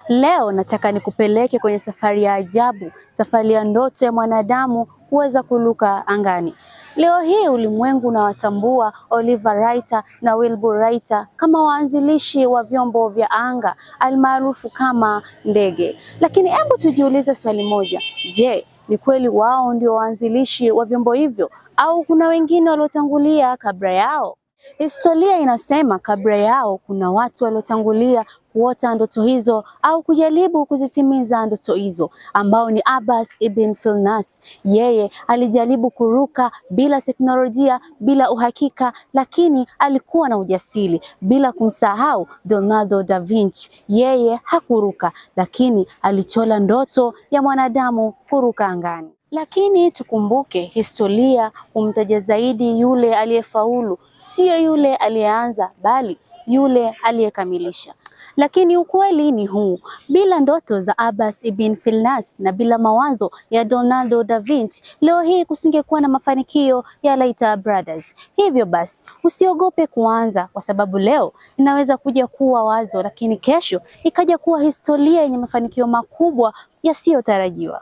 Leo nataka nikupeleke kwenye safari ya ajabu, safari ya ndoto ya mwanadamu kuweza kuruka angani. Leo hii ulimwengu unawatambua Oliver Wright na Wilbur Wright kama waanzilishi wa vyombo vya anga almaarufu kama ndege. Lakini hebu tujiulize swali moja. Je, ni kweli wao ndio waanzilishi wa vyombo hivyo au kuna wengine waliotangulia kabla yao? Historia inasema kabla yao kuna watu waliotangulia kuota ndoto hizo au kujaribu kuzitimiza ndoto hizo, ambao ni Abbas ibn Firnas. Yeye alijaribu kuruka bila teknolojia, bila uhakika, lakini alikuwa na ujasiri. Bila kumsahau Leonardo da Vinci, yeye hakuruka, lakini alichora ndoto ya mwanadamu kuruka angani. Lakini tukumbuke historia humtaja zaidi yule aliyefaulu, sio yule aliyeanza, bali yule aliyekamilisha. Lakini ukweli ni huu, bila ndoto za Abbas ibn Firnas na bila mawazo ya Leonardo da Vinci, leo hii kusingekuwa na mafanikio ya Wright Brothers. Hivyo basi, usiogope kuanza, kwa sababu leo inaweza kuja kuwa wazo, lakini kesho ikaja kuwa historia yenye mafanikio makubwa yasiyotarajiwa.